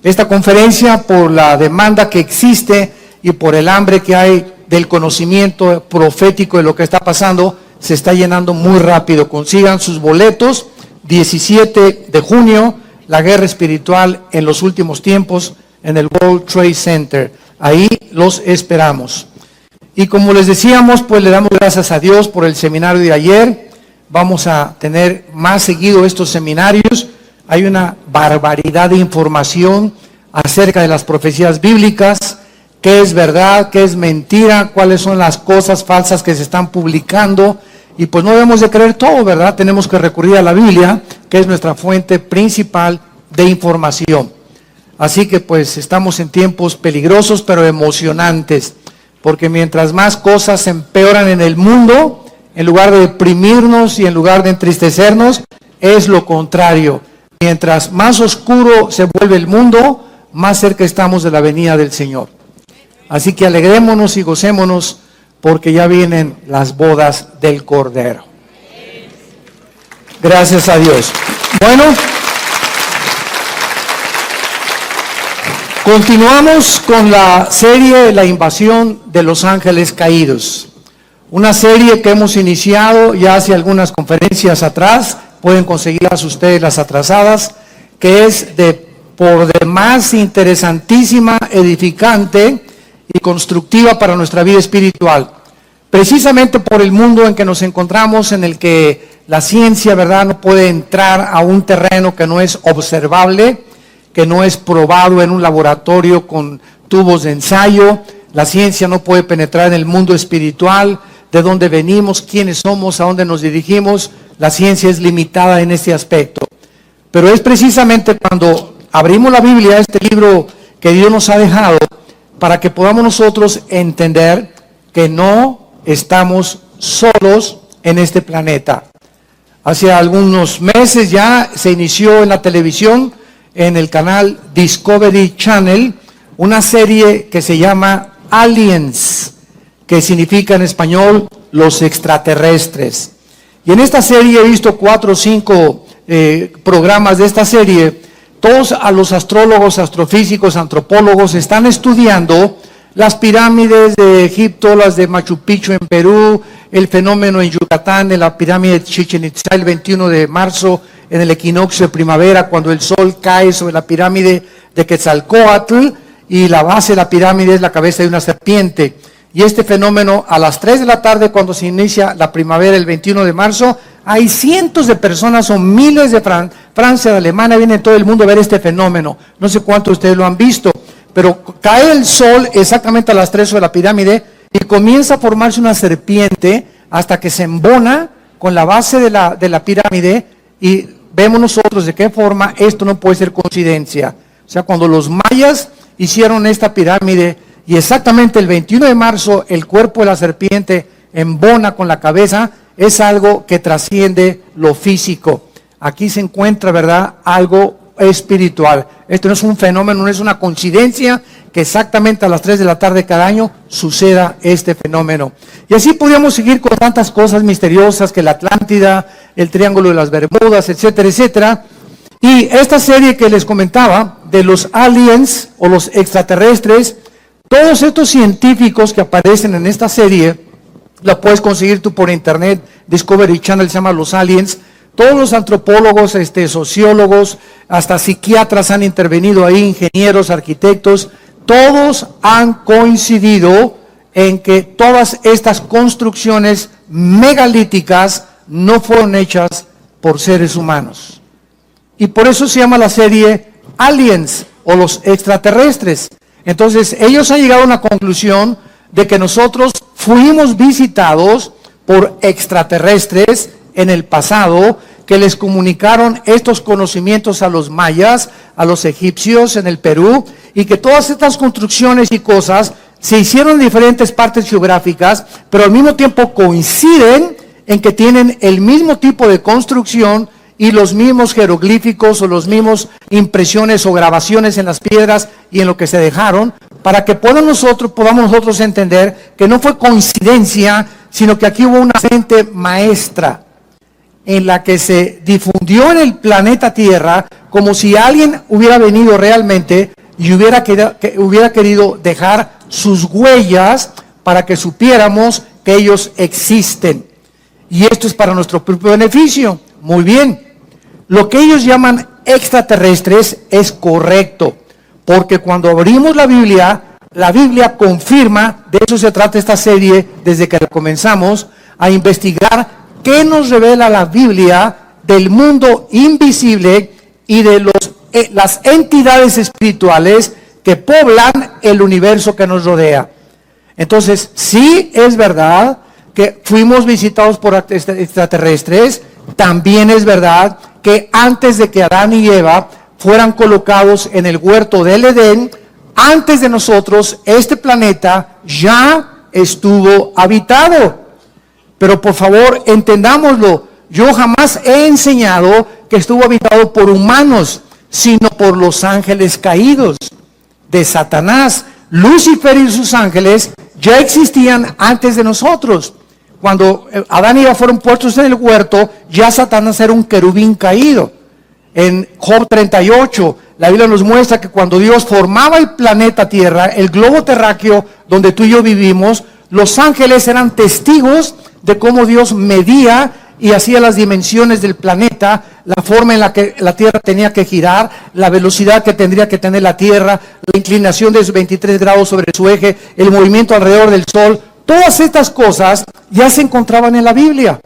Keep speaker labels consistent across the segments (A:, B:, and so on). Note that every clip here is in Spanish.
A: Esta conferencia, por la demanda que existe y por el hambre que hay del conocimiento profético de lo que está pasando, se está llenando muy rápido. Consigan sus boletos. 17 de junio, la guerra espiritual en los últimos tiempos en el World Trade Center. Ahí los esperamos. Y como les decíamos, pues le damos gracias a Dios por el seminario de ayer. Vamos a tener más seguido estos seminarios. Hay una barbaridad de información acerca de las profecías bíblicas, qué es verdad, qué es mentira, cuáles son las cosas falsas que se están publicando. Y pues no debemos de creer todo, ¿verdad? Tenemos que recurrir a la Biblia, que es nuestra fuente principal de información. Así que pues estamos en tiempos peligrosos pero emocionantes, porque mientras más cosas se empeoran en el mundo, en lugar de deprimirnos y en lugar de entristecernos, es lo contrario. Mientras más oscuro se vuelve el mundo, más cerca estamos de la venida del Señor. Así que alegrémonos y gocémonos, porque ya vienen las bodas del Cordero. Gracias a Dios. Bueno, continuamos con la serie La invasión de los ángeles caídos. Una serie que hemos iniciado ya hace algunas conferencias atrás. Pueden conseguirlas ustedes las atrasadas, que es por demás interesantísima, edificante y constructiva para nuestra vida espiritual. Precisamente por el mundo en que nos encontramos, en el que la ciencia, ¿verdad?, no puede entrar a un terreno que no es observable, que no es probado en un laboratorio con tubos de ensayo. La ciencia no puede penetrar en el mundo espiritual, de dónde venimos, quiénes somos, a dónde nos dirigimos. La ciencia es limitada en este aspecto. Pero es precisamente cuando abrimos la Biblia, este libro que Dios nos ha dejado, para que podamos nosotros entender que no estamos solos en este planeta. Hace algunos meses ya se inició en la televisión, en el canal Discovery Channel, una serie que se llama Aliens, que significa en español los extraterrestres. Y en esta serie he visto 4 o 5 programas de esta serie. Todos a los astrólogos, astrofísicos, antropólogos están estudiando las pirámides de Egipto, las de Machu Picchu en Perú, el fenómeno en Yucatán, de la pirámide de Chichén Itzá el 21 de marzo, en el equinoccio de primavera, cuando el sol cae sobre la pirámide de Quetzalcóatl, y la base de la pirámide es la cabeza de una serpiente. Y este fenómeno, a las 3 de la tarde, cuando se inicia la primavera, el 21 de marzo, hay cientos de personas o miles de Francia, de Alemania, vienen todo el mundo a ver este fenómeno. No sé cuántos de ustedes lo han visto, pero cae el sol exactamente a las 3 sobre la pirámide y comienza a formarse una serpiente hasta que se embona con la base de la pirámide, y vemos nosotros de qué forma esto no puede ser coincidencia. O sea, cuando los mayas hicieron esta pirámide y exactamente el 21 de marzo el cuerpo de la serpiente embona con la cabeza, es algo que trasciende lo físico. Aquí se encuentra, ¿verdad?, algo espiritual. Esto no es un fenómeno, no es una coincidencia que exactamente a las 3 de la tarde cada año suceda este fenómeno. Y así podríamos seguir con tantas cosas misteriosas, que la Atlántida, el Triángulo de las Bermudas, etcétera, etcétera. Y esta serie que les comentaba de los aliens o los extraterrestres, todos estos científicos que aparecen en esta serie, la puedes conseguir tú por internet, Discovery Channel, se llama Los Aliens. Todos los antropólogos, sociólogos, hasta psiquiatras han intervenido ahí, ingenieros, arquitectos, todos han coincidido en que todas estas construcciones megalíticas no fueron hechas por seres humanos. Y por eso se llama la serie Aliens o los extraterrestres. Entonces ellos han llegado a una conclusión de que nosotros fuimos visitados por extraterrestres en el pasado, que les comunicaron estos conocimientos a los mayas, a los egipcios en el Perú, y que todas estas construcciones y cosas se hicieron en diferentes partes geográficas, pero al mismo tiempo coinciden en que tienen el mismo tipo de construcción y los mismos jeroglíficos o los mismos impresiones o grabaciones en las piedras y en lo que se dejaron, para que podamos nosotros entender que no fue coincidencia, sino que aquí hubo una mente maestra. en la que se difundió en el planeta Tierra como si alguien hubiera venido realmente y hubiera querido dejar sus huellas para que supiéramos que ellos existen. Y esto es para nuestro propio beneficio. Muy bien. Lo que ellos llaman extraterrestres es correcto, porque cuando abrimos la Biblia confirma, de eso se trata esta serie desde que la comenzamos, a investigar qué nos revela la Biblia del mundo invisible y de las entidades espirituales que poblan el universo que nos rodea. Entonces, sí es verdad que fuimos visitados por extraterrestres. También es verdad que antes de que Adán y Eva fueran colocados en el huerto del Edén, antes de nosotros, este planeta ya estuvo habitado. Pero por favor, entendámoslo. Yo jamás he enseñado que estuvo habitado por humanos, sino por los ángeles caídos de Satanás. Lucifer y sus ángeles ya existían antes de nosotros. Cuando Adán y Eva fueron puestos en el huerto, ya Satanás era un querubín caído. En Job 38, la Biblia nos muestra que cuando Dios formaba el planeta Tierra, el globo terráqueo donde tú y yo vivimos, los ángeles eran testigos de cómo Dios medía y hacía las dimensiones del planeta, la forma en la que la Tierra tenía que girar, la velocidad que tendría que tener la Tierra, la inclinación de 23 grados sobre su eje, el movimiento alrededor del Sol. Todas estas cosas ya se encontraban en la Biblia.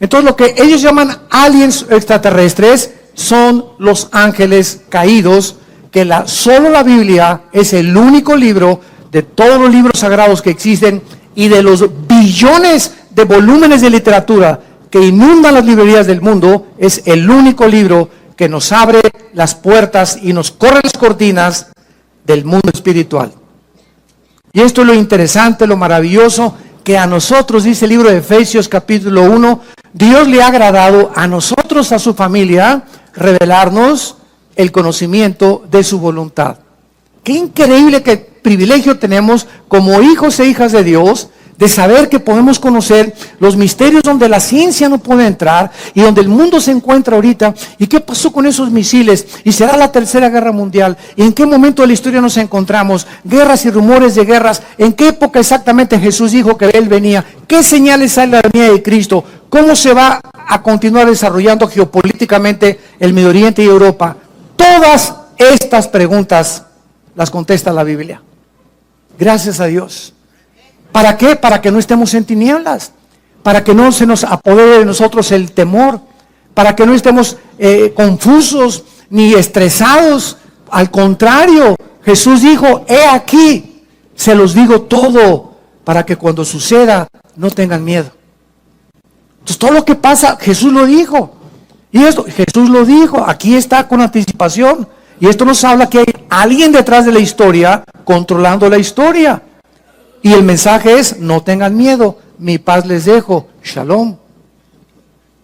A: Entonces lo que ellos llaman aliens extraterrestres son los ángeles caídos, que solo la Biblia es el único libro de todos los libros sagrados que existen y de los billones de volúmenes de literatura que inundan las librerías del mundo, es el único libro que nos abre las puertas y nos corre las cortinas del mundo espiritual. Y esto es lo interesante, lo maravilloso, que a nosotros, dice el libro de Efesios capítulo 1, Dios le ha agradado a nosotros, a su familia, revelarnos el conocimiento de su voluntad. Qué increíble, qué privilegio tenemos como hijos e hijas de Dios, de saber que podemos conocer los misterios donde la ciencia no puede entrar y donde el mundo se encuentra ahorita. ¿Y qué pasó con esos misiles? ¿Y será la tercera guerra mundial? ¿Y en qué momento de la historia nos encontramos? Guerras y rumores de guerras. ¿En qué época exactamente Jesús dijo que Él venía? ¿Qué señales hay de la venida de Cristo? ¿Cómo se va a continuar desarrollando geopolíticamente el Medio Oriente y Europa? Todas estas preguntas las contesta la Biblia. Gracias a Dios. ¿Para qué? Para que no estemos en tinieblas, para que no se nos apodere de nosotros el temor, para que no estemos confusos ni estresados. Al contrario, Jesús dijo, he aquí, se los digo todo, para que cuando suceda no tengan miedo. Entonces todo lo que pasa, Jesús lo dijo. Y esto, Jesús lo dijo, aquí está con anticipación. Y esto nos habla que hay alguien detrás de la historia, controlando la historia. Y el mensaje es, no tengan miedo, mi paz les dejo, shalom.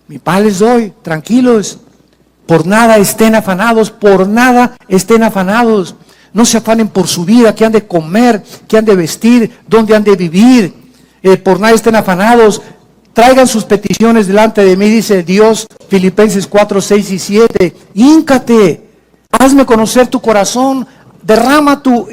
A: Mi paz les doy, tranquilos. Por nada estén afanados, por nada estén afanados. No se afanen por su vida, qué han de comer, qué han de vestir, dónde han de vivir. Por nada estén afanados. Traigan sus peticiones delante de mí, dice Dios, Filipenses 4, 6 y 7. Híncate, hazme conocer tu corazón. Derrama tu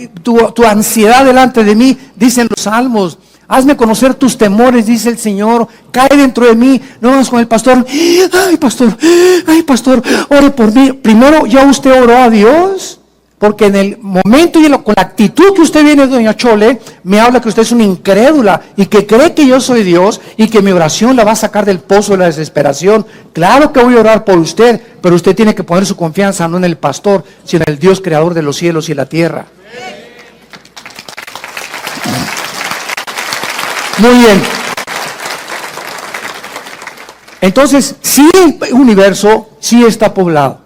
A: ansiedad delante de mí, dicen los salmos. Hazme conocer tus temores, dice el Señor. Cae dentro de mí. No vamos con el pastor. Ay, pastor, ore por mí. Primero, ¿ya usted oró a Dios? Porque en el momento y con la actitud que usted viene, doña Chole, me habla que usted es una incrédula y que cree que yo soy Dios y que mi oración la va a sacar del pozo de la desesperación. Claro que voy a orar por usted, pero usted tiene que poner su confianza no en el pastor, sino en el Dios creador de los cielos y la tierra. Muy bien. Entonces, sí, el universo sí está poblado.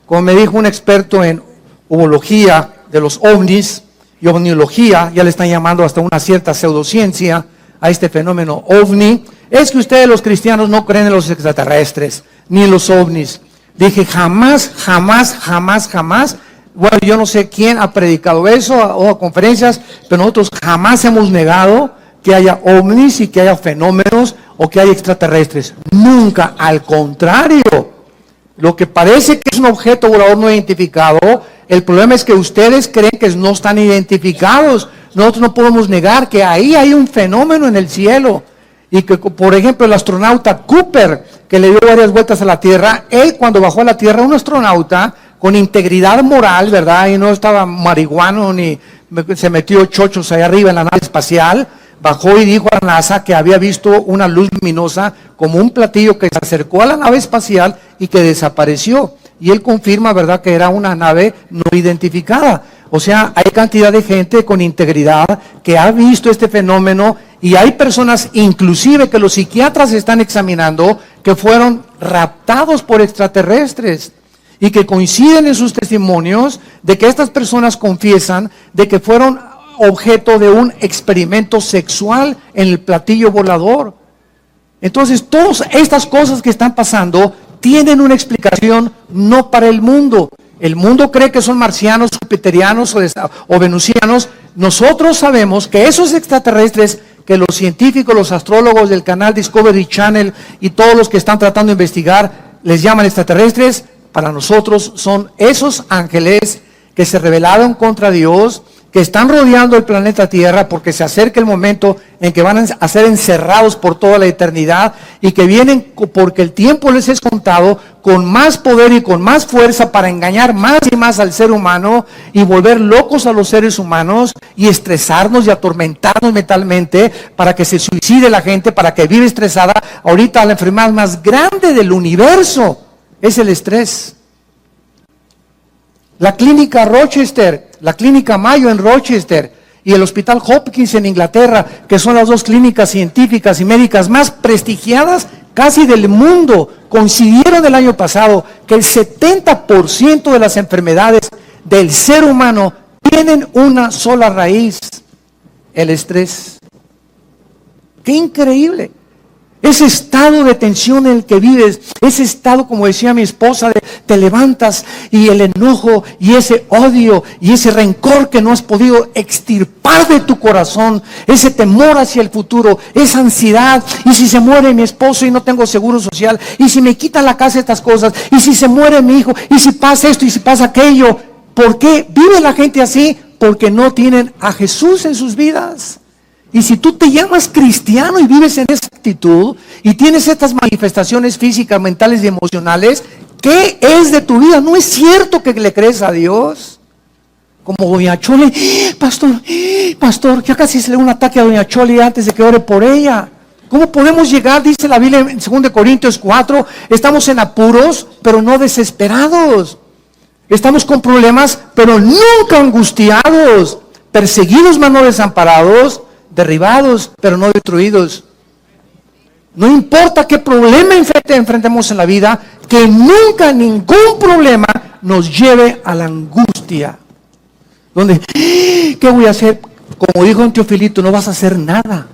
A: Como me dijo un experto en ufología de los ovnis y ovniología, ya le están llamando hasta una cierta pseudociencia a este fenómeno ovni, es que ustedes los cristianos no creen en los extraterrestres, ni en los ovnis. Dije, jamás. Bueno, yo no sé quién ha predicado eso o a conferencias, pero nosotros jamás hemos negado que haya ovnis y que haya fenómenos o que hay extraterrestres. Nunca, al contrario. Lo que parece que es un objeto volador no identificado, el problema es que ustedes creen que no están identificados. Nosotros no podemos negar que ahí hay un fenómeno en el cielo. Y que, por ejemplo, el astronauta Cooper, que le dio varias vueltas a la Tierra, él cuando bajó a la Tierra, un astronauta con integridad moral, ¿verdad? Y no estaba marihuano ni se metió chochos allá arriba en la nave espacial, bajó y dijo a la NASA que había visto una luz luminosa como un platillo que se acercó a la nave espacial y que desapareció. Y él confirma, ¿verdad?, que era una nave no identificada. O sea, hay cantidad de gente con integridad que ha visto este fenómeno y hay personas, inclusive que los psiquiatras están examinando, que fueron raptados por extraterrestres y que coinciden en sus testimonios de que estas personas confiesan de que fueron objeto de un experimento sexual en el platillo volador. Entonces, todas estas cosas que están pasando tienen una explicación no para el mundo. El mundo cree que son marcianos, jupiterianos o venusianos. Nosotros sabemos que esos extraterrestres que los científicos, los astrólogos del canal Discovery Channel y todos los que están tratando de investigar les llaman extraterrestres, para nosotros son esos ángeles que se rebelaron contra Dios, que están rodeando el planeta Tierra porque se acerca el momento en que van a ser encerrados por toda la eternidad y que vienen porque el tiempo les es contado con más poder y con más fuerza para engañar más y más al ser humano y volver locos a los seres humanos y estresarnos y atormentarnos mentalmente para que se suicide la gente, para que vive estresada. Ahorita la enfermedad más grande del universo es el estrés. La clínica Rochester, la clínica Mayo en Rochester y el Hospital Hopkins en Inglaterra, que son las dos clínicas científicas y médicas más prestigiadas casi del mundo, coincidieron el año pasado que el 70% de las enfermedades del ser humano tienen una sola raíz: el estrés. ¡Qué increíble! Ese estado de tensión en el que vives, ese estado, como decía mi esposa, de te levantas y el enojo y ese odio y ese rencor que no has podido extirpar de tu corazón, ese temor hacia el futuro, esa ansiedad, y si se muere mi esposo y no tengo seguro social, y si me quitan la casa estas cosas, y si se muere mi hijo, y si pasa esto y si pasa aquello. ¿Por qué vive la gente así? Porque no tienen a Jesús en sus vidas. Y si tú te llamas cristiano y vives en esa actitud y tienes estas manifestaciones físicas, mentales y emocionales, ¿qué es de tu vida? ¿No es cierto que le crees a Dios? Como doña Chole, pastor, ya casi se le da un ataque a doña Chole antes de que ore por ella. ¿Cómo podemos llegar? Dice la Biblia en 2 Corintios 4, estamos en apuros, pero no desesperados. Estamos con problemas, pero nunca angustiados. Perseguidos, mas no desamparados. Derribados, pero no destruidos. No importa qué problema enfrentemos en la vida, que nunca ningún problema nos lleve a la angustia. Donde, ¿qué voy a hacer? Como dijo un Teofilito, no vas a hacer nada.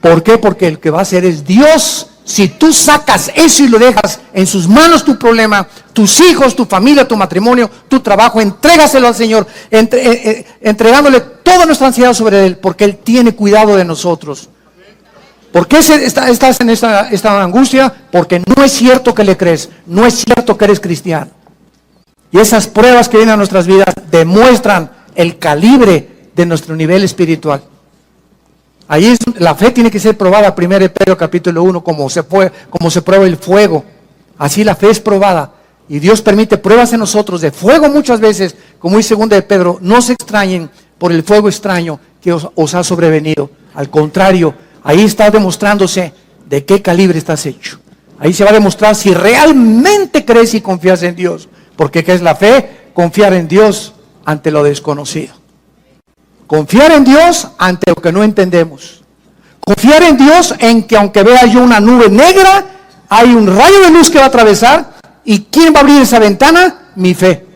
A: ¿Por qué? Porque el que va a hacer es Dios. Si tú sacas eso y lo dejas en sus manos tu problema, tus hijos, tu familia, tu matrimonio, tu trabajo, entrégaselo al Señor, entregándole toda nuestra ansiedad sobre Él, porque Él tiene cuidado de nosotros. ¿Por qué estás en esta angustia? Porque no es cierto que le crees, no es cierto que eres cristiano. Y esas pruebas que vienen a nuestras vidas demuestran el calibre de nuestro nivel espiritual. Ahí la fe tiene que ser probada, 1 Pedro capítulo 1, como se prueba el fuego. Así la fe es probada. Y Dios permite pruebas en nosotros de fuego muchas veces, como dice 2 Pedro, no se extrañen por el fuego extraño que os ha sobrevenido. Al contrario, ahí está demostrándose de qué calibre estás hecho. Ahí se va a demostrar si realmente crees y confías en Dios. Porque ¿qué es la fe? Confiar en Dios ante lo desconocido. Confiar en Dios ante lo que no entendemos. Confiar en Dios en que aunque vea yo una nube negra, hay un rayo de luz que va a atravesar. ¿Y quién va a abrir esa ventana? Mi fe.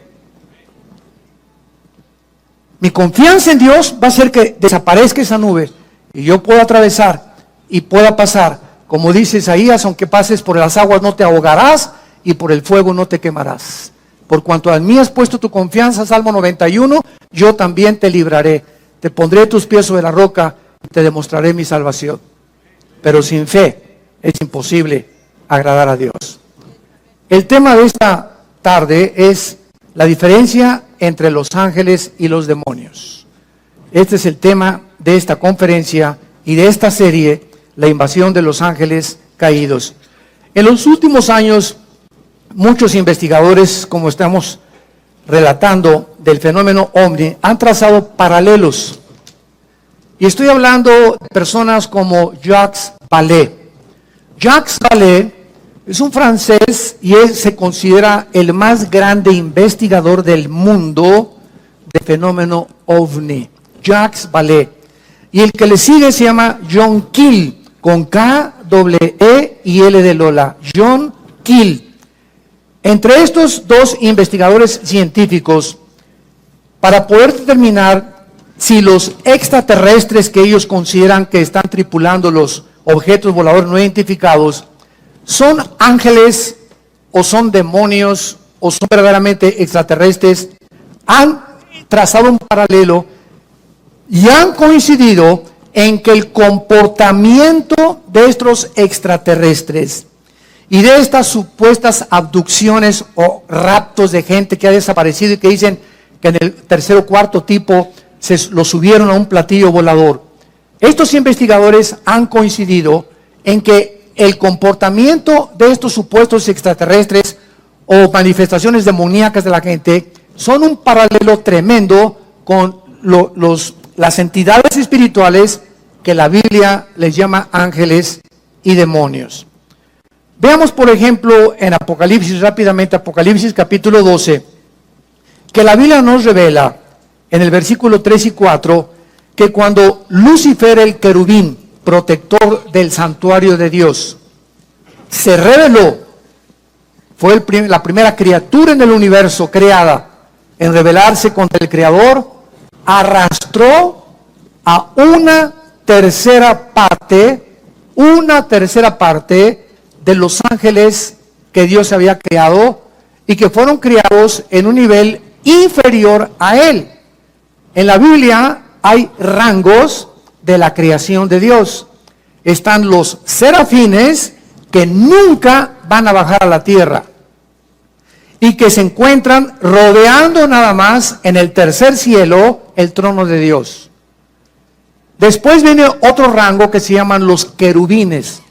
A: Mi confianza en Dios va a hacer que desaparezca esa nube y yo pueda atravesar y pueda pasar. Como dice Isaías, aunque pases por las aguas no te ahogarás y por el fuego no te quemarás. Por cuanto a mí has puesto tu confianza, Salmo 91, yo también te libraré. Te pondré tus pies sobre la roca y te demostraré mi salvación. pero sin fe es imposible agradar a Dios. El tema de esta tarde es la diferencia entre los ángeles y los demonios. Este es el tema de esta conferencia y de esta serie, la invasión de los ángeles caídos. En los últimos años, muchos investigadores, como estamos relatando del fenómeno OVNI, han trazado paralelos. Y estoy hablando de personas como Jacques Vallée. Jacques Vallée es un francés y él se considera el más grande investigador del mundo del fenómeno OVNI. Jacques Vallée. Y el que le sigue se llama John Keel, con K, E y L de Lola. John Keel. Entre estos dos investigadores científicos, para poder determinar si los extraterrestres que ellos consideran que están tripulando los objetos voladores no identificados son ángeles o son demonios o son verdaderamente extraterrestres, han trazado un paralelo y han coincidido en que el comportamiento de estos extraterrestres y de estas supuestas abducciones o raptos de gente que ha desaparecido y que dicen que en el tercer o cuarto tipo lo subieron a un platillo volador. Estos investigadores han coincidido en que el comportamiento de estos supuestos extraterrestres o manifestaciones demoníacas de la gente son un paralelo tremendo con las entidades espirituales que la Biblia les llama ángeles y demonios. Veamos, por ejemplo, en Apocalipsis, rápidamente, Apocalipsis capítulo 12, que la Biblia nos revela en el versículo 3 y 4, que cuando Lucifer, el querubín, protector del santuario de Dios, se rebeló, fue la primera criatura en el universo creada en rebelarse contra el Creador, arrastró a una tercera parte de los ángeles que Dios había creado y que fueron creados en un nivel inferior a él. En la Biblia hay rangos de la creación de Dios. Están los serafines que nunca van a bajar a la tierra y que se encuentran rodeando nada más en el tercer cielo el trono de Dios. Después viene otro rango que se llaman los querubines.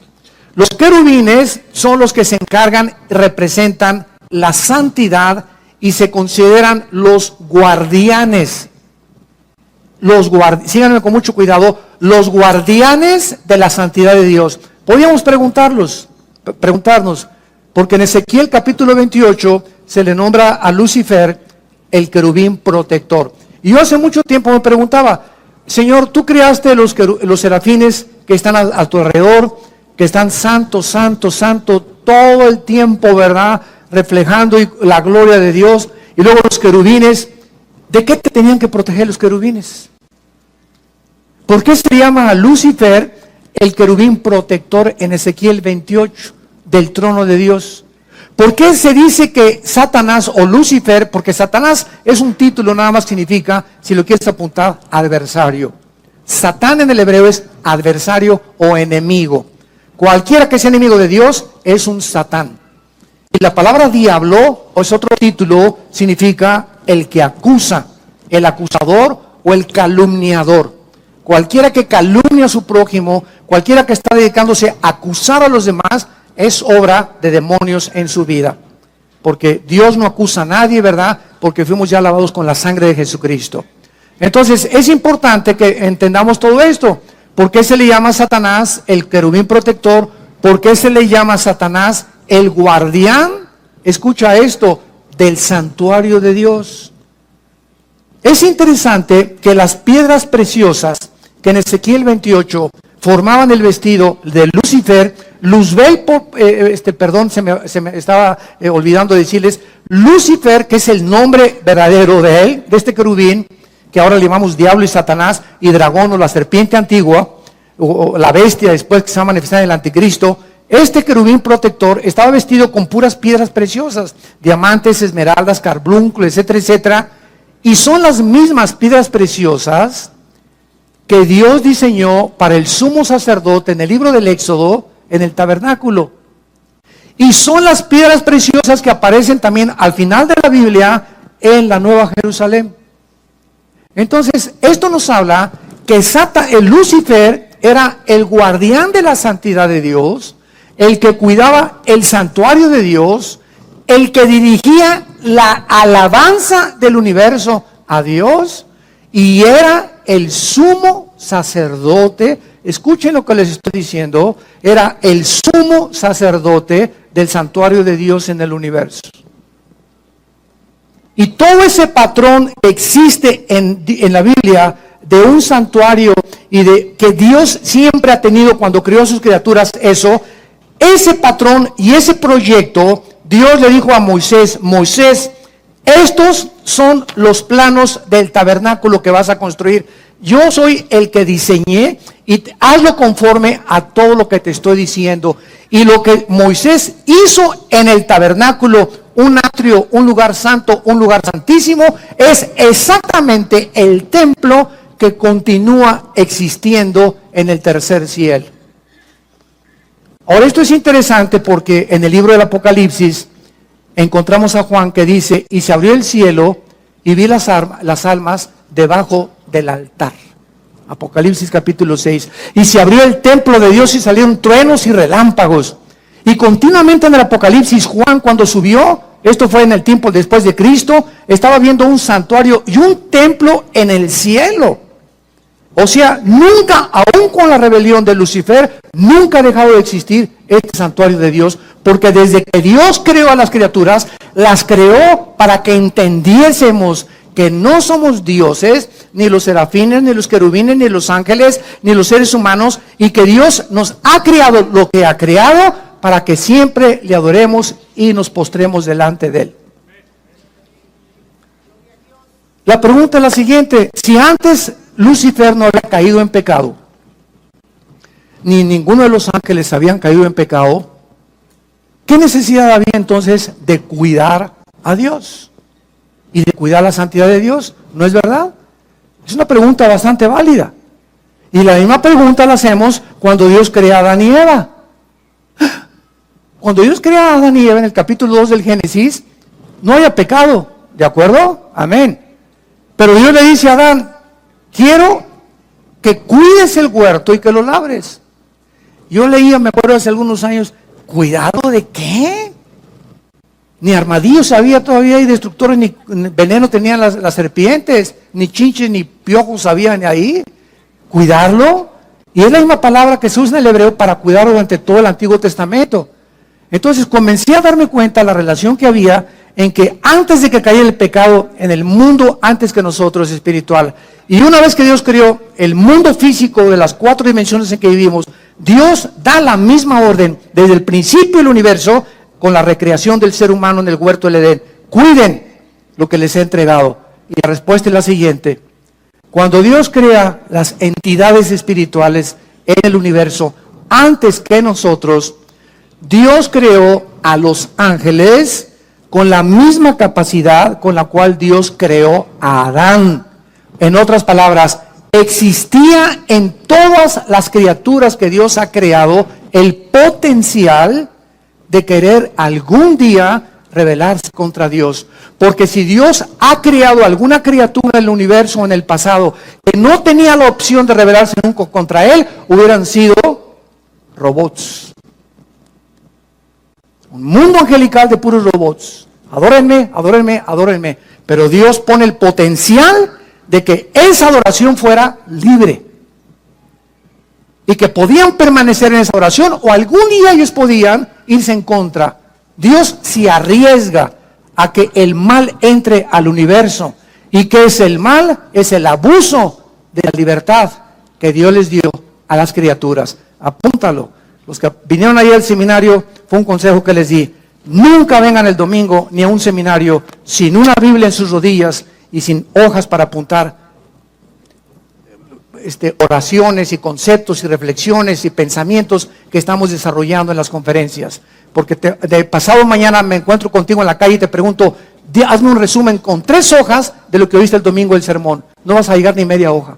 A: Los querubines son los que se encargan, representan la santidad y se consideran los guardianes. Síganme con mucho cuidado, los guardianes de la santidad de Dios. Podríamos preguntarnos, porque en Ezequiel capítulo 28 se le nombra a Lucifer el querubín protector. Y yo hace mucho tiempo me preguntaba, Señor, tú creaste los serafines que están a tu alrededor, que están santo, santo, santo, todo el tiempo, ¿verdad? Reflejando la gloria de Dios. Y luego los querubines, ¿de qué te tenían que proteger los querubines? ¿Por qué se llama a Lucifer el querubín protector en Ezequiel 28 del trono de Dios? ¿Por qué se dice que Satanás o Lucifer? Porque Satanás es un título, nada más significa, si lo quieres apuntar, adversario. Satán en el hebreo es adversario o enemigo. Cualquiera que sea enemigo de Dios es un Satán. Y la palabra diablo, o es otro título, significa el que acusa, el acusador o el calumniador. Cualquiera que calumnia a su prójimo, cualquiera que está dedicándose a acusar a los demás, es obra de demonios en su vida. Porque Dios no acusa a nadie, ¿verdad? Porque fuimos ya lavados con la sangre de Jesucristo. Entonces, es importante que entendamos todo esto. ¿Por qué se le llama a Satanás el querubín protector? ¿Por qué se le llama a Satanás el guardián? Escucha esto, del santuario de Dios. Es interesante que las piedras preciosas que en Ezequiel 28 formaban el vestido de Lucifer, Luzbel, se me estaba olvidando decirles, Lucifer, que es el nombre verdadero de él, de este querubín, que ahora le llamamos diablo y Satanás, y dragón o la serpiente antigua, o la bestia después que se va a manifestar en el anticristo. Este querubín protector estaba vestido con puras piedras preciosas, diamantes, esmeraldas, carbunclo, etcétera, etcétera, y son las mismas piedras preciosas que Dios diseñó para el sumo sacerdote en el libro del Éxodo, en el tabernáculo. Y son las piedras preciosas que aparecen también al final de la Biblia en la Nueva Jerusalén. Entonces, esto nos habla que el Lucifer era el guardián de la santidad de Dios, el que cuidaba el santuario de Dios, el que dirigía la alabanza del universo a Dios, y era el sumo sacerdote. Escuchen lo que les estoy diciendo, era el sumo sacerdote del santuario de Dios en el universo. Y todo ese patrón que existe en la Biblia de un santuario y de que Dios siempre ha tenido cuando creó a sus criaturas, ese patrón y ese proyecto, Dios le dijo a Moisés: Moisés, estos son los planos del tabernáculo que vas a construir. Yo soy el que diseñé y hazlo conforme a todo lo que te estoy diciendo. Y lo que Moisés hizo en el tabernáculo, un atrio, un lugar santo, un lugar santísimo, es exactamente el templo que continúa existiendo en el tercer cielo. Ahora, esto es interesante porque en el libro del Apocalipsis encontramos a Juan que dice: y se abrió el cielo y vi las almas debajo del altar. Apocalipsis capítulo 6. Y se abrió el templo de Dios y salieron truenos y relámpagos. Y continuamente en el Apocalipsis, Juan, cuando subió, esto fue en el tiempo después de Cristo, estaba viendo un santuario y un templo en el cielo. O sea, nunca, aún con la rebelión de Lucifer, nunca ha dejado de existir este santuario de Dios, porque desde que Dios creó a las criaturas, las creó para que entendiésemos que no somos dioses, ni los serafines, ni los querubines, ni los ángeles, ni los seres humanos, y que Dios nos ha creado lo que ha creado para que siempre le adoremos y nos postremos delante de Él. La pregunta es la siguiente: si antes Lucifer no había caído en pecado, ni ninguno de los ángeles habían caído en pecado, ¿qué necesidad había entonces de cuidar a Dios y de cuidar la santidad de Dios? ¿No es verdad? Es una pregunta bastante válida. Y la misma pregunta la hacemos cuando Dios crea a Adán y Eva. Cuando Dios crea a Adán y Eva en el capítulo 2 del Génesis, no había pecado, ¿de acuerdo? Amén. Pero Dios le dice a Adán: quiero que cuides el huerto y que lo labres. Yo leía, me acuerdo hace algunos años: ¿cuidado de qué? Ni armadillos había todavía, y destructores, ni veneno tenían las serpientes, ni chinches, ni piojos habían ahí. ¿Cuidarlo? Y es la misma palabra que se usa en el hebreo para cuidarlo durante todo el Antiguo Testamento. Entonces comencé a darme cuenta de la relación que había en que antes de que cayera el pecado en el mundo, antes que nosotros, espiritual, y una vez que Dios creó el mundo físico de las 4 dimensiones en que vivimos, Dios da la misma orden desde el principio del universo con la recreación del ser humano en el huerto del Edén: cuiden lo que les he entregado. Y la respuesta es la siguiente: cuando Dios crea las entidades espirituales en el universo, antes que nosotros, Dios creó a los ángeles con la misma capacidad con la cual Dios creó a Adán. En otras palabras, existía en todas las criaturas que Dios ha creado el potencial de querer algún día rebelarse contra Dios. Porque si Dios ha creado alguna criatura en el universo en el pasado que no tenía la opción de rebelarse nunca contra Él, hubieran sido robots. Un mundo angelical de puros robots. Adórenme, adórenme, adórenme. Pero Dios pone el potencial de que esa adoración fuera libre. Y que podían permanecer en esa oración, o algún día ellos podían irse en contra. Dios se arriesga a que el mal entre al universo. ¿Y qué es el mal? Es el abuso de la libertad que Dios les dio a las criaturas. Apúntalo. Los que vinieron ahí al seminario, fue un consejo que les di: nunca vengan el domingo ni a un seminario sin una Biblia en sus rodillas y sin hojas para apuntar oraciones y conceptos y reflexiones y pensamientos que estamos desarrollando en las conferencias. Porque de pasado mañana me encuentro contigo en la calle y te pregunto: hazme un resumen con 3 hojas de lo que oíste el domingo del sermón. No vas a llegar ni media hoja.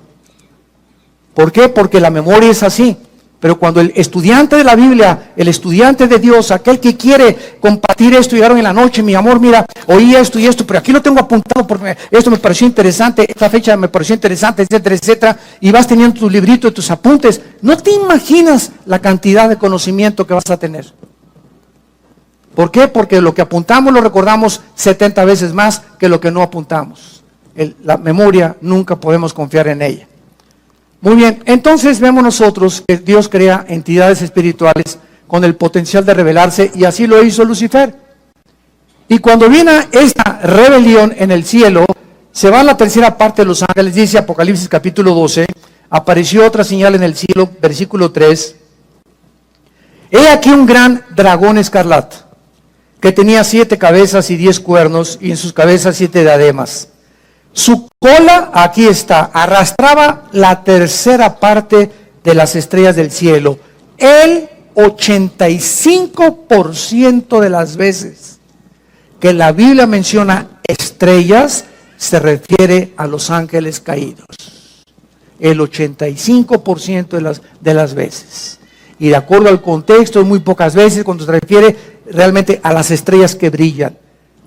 A: ¿Por qué? Porque la memoria es así. Pero cuando el estudiante de la Biblia, el estudiante de Dios, aquel que quiere compartir esto, llegaron en la noche, mi amor, mira, oí esto y esto, pero aquí lo tengo apuntado porque esto me pareció interesante, esta fecha me pareció interesante, etcétera, etcétera, y vas teniendo tu librito, tus apuntes, no te imaginas la cantidad de conocimiento que vas a tener. ¿Por qué? Porque lo que apuntamos lo recordamos 70 veces más que lo que no apuntamos. La memoria nunca podemos confiar en ella. Muy bien, entonces vemos nosotros que Dios crea entidades espirituales con el potencial de rebelarse, y así lo hizo Lucifer. Y cuando viene esta rebelión en el cielo, se va a la tercera parte de los ángeles, dice Apocalipsis capítulo 12, apareció otra señal en el cielo, versículo 3. He aquí un gran dragón escarlata, que tenía 7 cabezas y 10 cuernos, y en sus cabezas 7 diademas. Su cola, aquí está, arrastraba la tercera parte de las estrellas del cielo. El 85% de las veces que la Biblia menciona estrellas, se refiere a los ángeles caídos. El 85% de las veces. Y de acuerdo al contexto, muy pocas veces cuando se refiere realmente a las estrellas que brillan.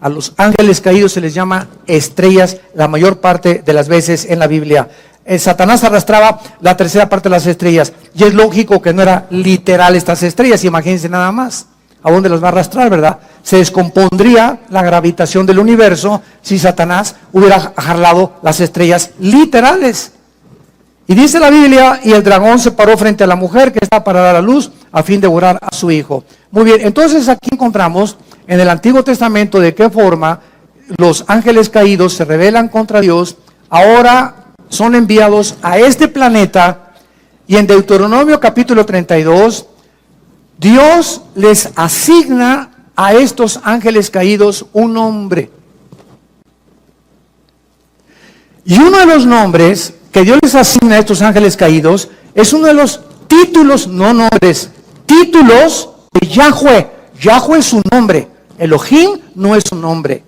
A: A los ángeles caídos se les llama estrellas la mayor parte de las veces en la Biblia. Satanás arrastraba la tercera parte de las estrellas. Y es lógico que no era literal estas estrellas, imagínense nada más. ¿A dónde las va a arrastrar, verdad? Se descompondría la gravitación del universo si Satanás hubiera jalado las estrellas literales. Y dice la Biblia, y el dragón se paró frente a la mujer que estaba para dar a luz a fin de devorar a su hijo. Muy bien, entonces aquí encontramos en el Antiguo Testamento de qué forma los ángeles caídos se rebelan contra Dios, ahora son enviados a este planeta, y en Deuteronomio capítulo 32, Dios les asigna a estos ángeles caídos un nombre. Y uno de los nombres que Dios les asigna a estos ángeles caídos es uno de los títulos, no nombres, títulos de Yahweh. Yahweh es su nombre. Elohim no es su nombre.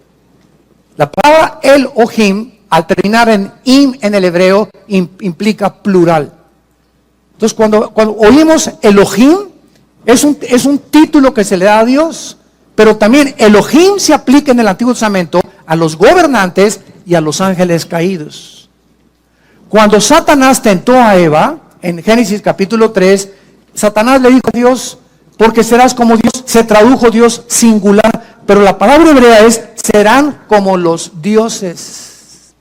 A: La palabra Elohim, al terminar en im en el hebreo, implica plural. Entonces cuando oímos Elohim, es un título que se le da a Dios, pero también Elohim se aplica en el Antiguo Testamento a los gobernantes y a los ángeles caídos. Cuando Satanás tentó a Eva, en Génesis capítulo 3, Satanás le dijo a Dios, porque serás como Dios, se tradujo Dios singular, pero la palabra hebrea es, serán como los dioses.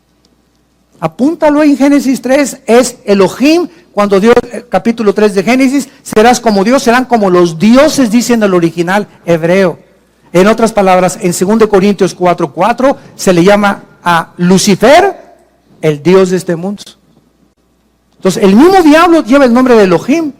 A: Apúntalo en Génesis 3, es Elohim, cuando Dios, capítulo 3 de Génesis, serás como Dios, serán como los dioses, dice en el original hebreo. En otras palabras, en 2 Corintios 4:4, se le llama a Lucifer el Dios de este mundo. Entonces, el mismo diablo lleva el nombre de Elohim.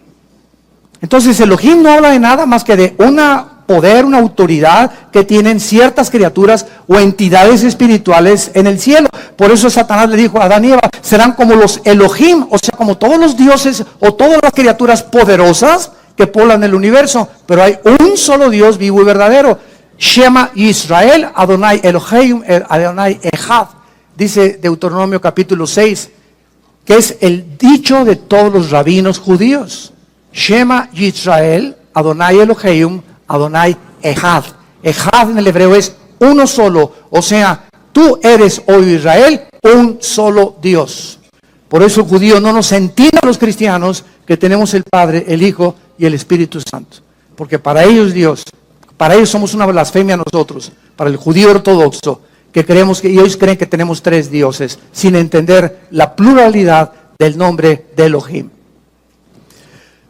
A: Entonces, Elohim no habla de nada más que de una poder, una autoridad que tienen ciertas criaturas o entidades espirituales en el cielo. Por eso Satanás le dijo a Adán y Eva, serán como los Elohim, o sea, como todos los dioses o todas las criaturas poderosas que poblan el universo. Pero hay un solo Dios vivo y verdadero. Shema Israel, Adonai Elohim, Adonai Echad, dice Deuteronomio capítulo 6, que es el dicho de todos los rabinos judíos. Shema Israel, Adonai Elohim, Adonai Echad. Echad en el hebreo es uno solo, o sea, tú eres, oh Israel, un solo Dios. Por eso el judío no nos entiende a los cristianos que tenemos el Padre, el Hijo y el Espíritu Santo. Porque para ellos Dios, para ellos somos una blasfemia nosotros, para el judío ortodoxo, que creemos que ellos creen que tenemos 3 dioses, sin entender la pluralidad del nombre de Elohim.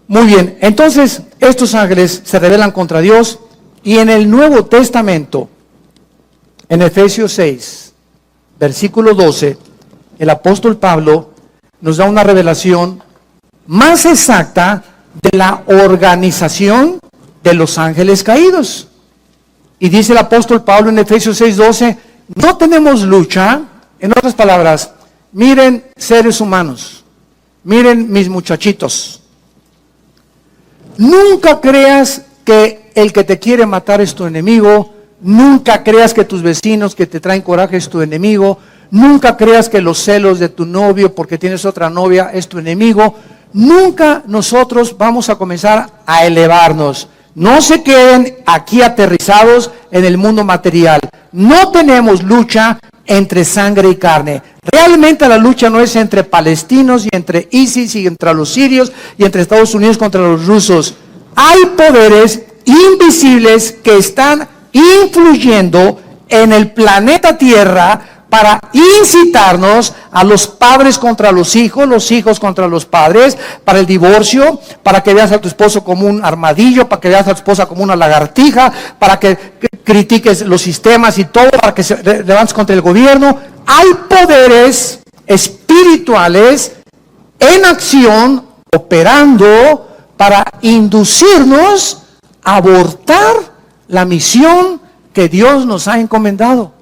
A: Muy bien, entonces estos ángeles se rebelan contra Dios, y en el Nuevo Testamento, en Efesios 6, versículo 12, el apóstol Pablo nos da una revelación más exacta de la organización de los ángeles caídos. Y dice el apóstol Pablo en Efesios 6:12, no tenemos lucha, en otras palabras, miren seres humanos, miren mis muchachitos, nunca creas que el que te quiere matar es tu enemigo, nunca creas que tus vecinos que te traen coraje es tu enemigo, nunca creas que los celos de tu novio porque tienes otra novia es tu enemigo, nunca nosotros vamos a comenzar a elevarnos. No se queden aquí aterrizados en el mundo material. No tenemos lucha entre sangre y carne. Realmente la lucha no es entre palestinos y entre ISIS y entre los sirios y entre Estados Unidos contra los rusos. Hay poderes invisibles que están influyendo en el planeta Tierra para incitarnos a los padres contra los hijos contra los padres, para el divorcio, para que veas a tu esposo como un armadillo, para que veas a tu esposa como una lagartija, para que critiques los sistemas y todo, para que se levantes contra el gobierno. Hay poderes espirituales en acción, operando para inducirnos a abortar la misión que Dios nos ha encomendado.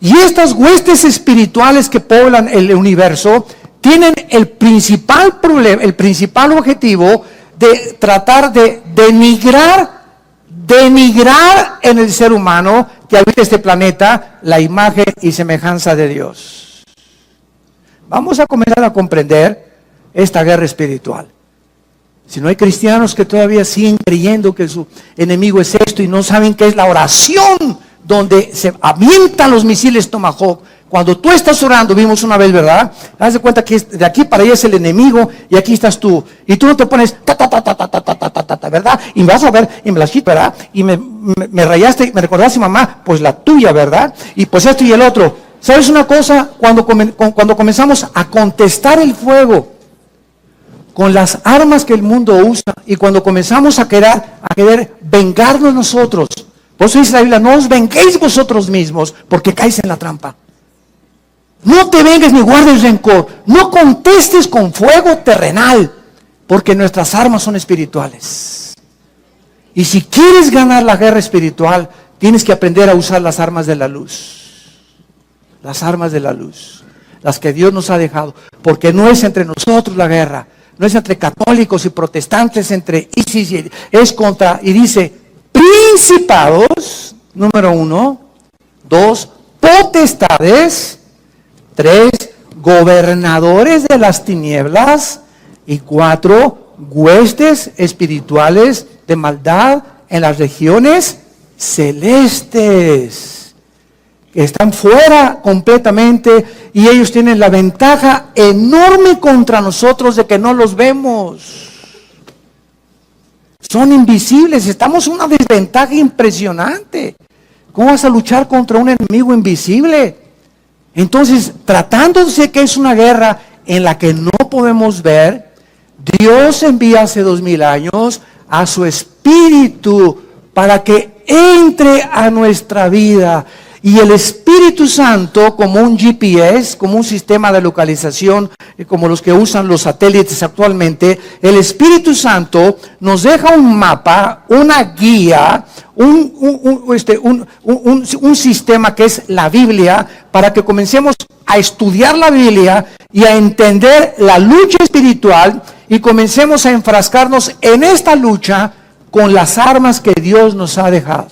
A: Y estas huestes espirituales que poblan el universo tienen el principal problema, el principal objetivo de tratar de denigrar en el ser humano que habita este planeta la imagen y semejanza de Dios. Vamos a comenzar a comprender esta guerra espiritual. Si no hay cristianos que todavía siguen creyendo que su enemigo es esto y no saben qué es la oración, donde se avientan los misiles Tomahawk. Cuando tú estás orando, vimos una vez, ¿verdad? Haz de cuenta que de aquí para allá es el enemigo y aquí estás tú. Y tú no te pones ¿verdad? Y me vas a ver, y me la quito, ¿verdad? Y me rayaste, me recordaste, mamá, pues la tuya, ¿verdad? Y pues esto y el otro. ¿Sabes una cosa? Cuando comenzamos a contestar el fuego con las armas que el mundo usa y cuando comenzamos a querer vengarnos nosotros, por eso dice la Biblia, no os venguéis vosotros mismos, porque caéis en la trampa. No te vengues ni guardes rencor. No contestes con fuego terrenal, porque nuestras armas son espirituales. Y si quieres ganar la guerra espiritual, tienes que aprender a usar las armas de la luz. Las armas de la luz. Las que Dios nos ha dejado. Porque no es entre nosotros la guerra. No es entre católicos y protestantes, entre ISIS, es contra, y dice, principados, número 1, 2, potestades, 3, gobernadores de las tinieblas, y 4, huestes espirituales de maldad en las regiones celestes, que están fuera completamente, y ellos tienen la ventaja enorme contra nosotros de que no los vemos. Son invisibles, estamos en una desventaja impresionante. ¿Cómo vas a luchar contra un enemigo invisible? Entonces, tratándose que es una guerra en la que no podemos ver, Dios envía hace 2000 años a su Espíritu para que entre a nuestra vida. Y el Espíritu Santo, como un GPS, como un sistema de localización, como los que usan los satélites actualmente, el Espíritu Santo nos deja un mapa, una guía, un sistema que es la Biblia, para que comencemos a estudiar la Biblia y a entender la lucha espiritual y comencemos a enfrascarnos en esta lucha con las armas que Dios nos ha dejado.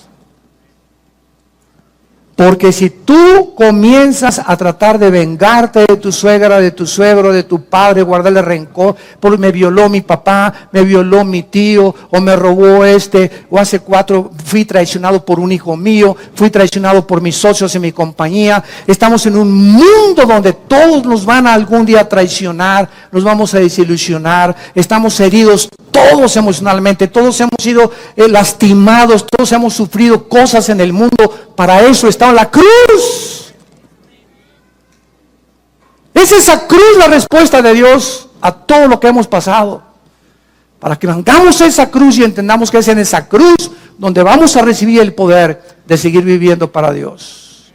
A: Porque si tú comienzas a tratar de vengarte de tu suegra, de tu suegro, de tu padre, guardarle rencor, porque me violó mi papá, me violó mi tío, o me robó o hace 4 fui traicionado por un hijo mío, fui traicionado por mis socios en mi compañía. Estamos en un mundo donde todos nos van a algún día traicionar, nos vamos a desilusionar, estamos heridos todos emocionalmente, todos hemos sido lastimados, todos hemos sufrido cosas en el mundo. Para eso está la cruz. Es esa cruz la respuesta de Dios a todo lo que hemos pasado. Para que vengamos esa cruz y entendamos que es en esa cruz donde vamos a recibir el poder de seguir viviendo para Dios.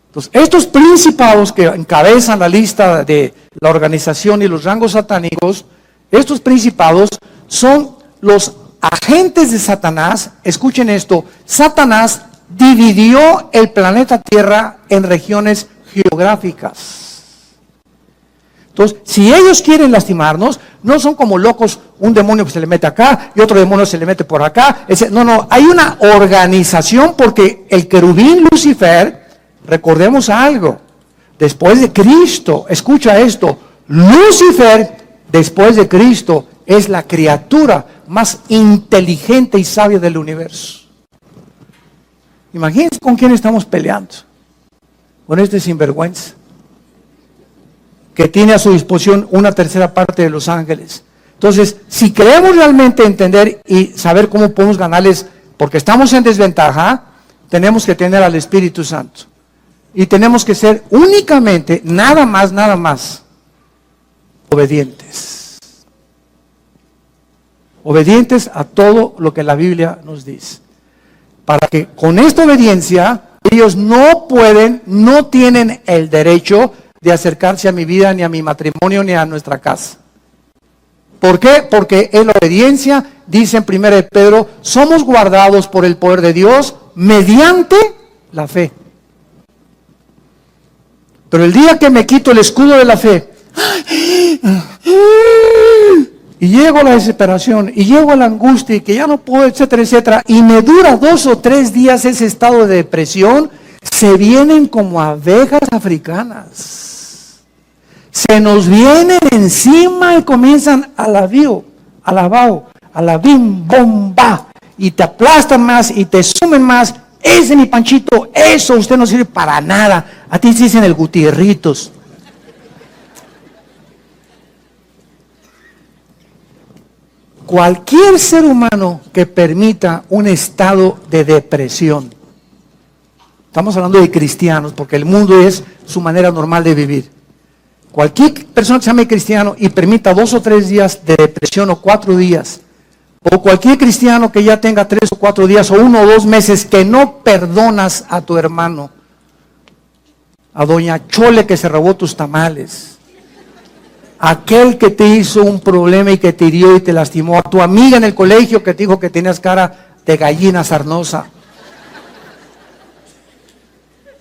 A: Entonces, estos principados que encabezan la lista de la organización y los rangos satánicos, estos principados son los agentes de Satanás. Escuchen esto, Satanás dividió el planeta Tierra en regiones geográficas. Entonces, si ellos quieren lastimarnos, no son como locos, un demonio que se le mete acá y otro demonio se le mete por acá. No, hay una organización, porque el querubín Lucifer, recordemos algo, después de Cristo, escucha esto, Lucifer, después de Cristo, es la criatura más inteligente y sabia del universo. Imagínense con quién estamos peleando. Con este sinvergüenza, que tiene a su disposición una tercera parte de los ángeles. Entonces, si queremos realmente entender y saber cómo podemos ganarles, porque estamos en desventaja, tenemos que tener al Espíritu Santo. Y tenemos que ser únicamente, nada más, obedientes. Obedientes a todo lo que la Biblia nos dice. Para que con esta obediencia, ellos no pueden, no tienen el derecho de acercarse a mi vida, ni a mi matrimonio, ni a nuestra casa. ¿Por qué? Porque en la obediencia, dice en 1 Pedro, somos guardados por el poder de Dios mediante la fe. Pero el día que me quito el escudo de la fe, y llego a la desesperación, y llego a la angustia, y que ya no puedo, etcétera, etcétera, y me dura 2 o 3 días ese estado de depresión, se vienen como abejas africanas. Se nos vienen encima y comienzan a la bim, bomba, y te aplastan más, y te sumen más. Ese mi Panchito, eso usted no sirve para nada. A ti se dicen el Gutierritos. Cualquier ser humano que permita un estado de depresión, estamos hablando de cristianos, porque el mundo es su manera normal de vivir. Cualquier persona que se llame cristiano y permita 2 o 3 días de depresión o 4 días, o cualquier cristiano que ya tenga 3 o 4 días o 1 o 2 meses que no perdonas a tu hermano, a doña Chole que se robó tus tamales, aquel que te hizo un problema y que te hirió y te lastimó, a tu amiga en el colegio que te dijo que tenías cara de gallina sarnosa.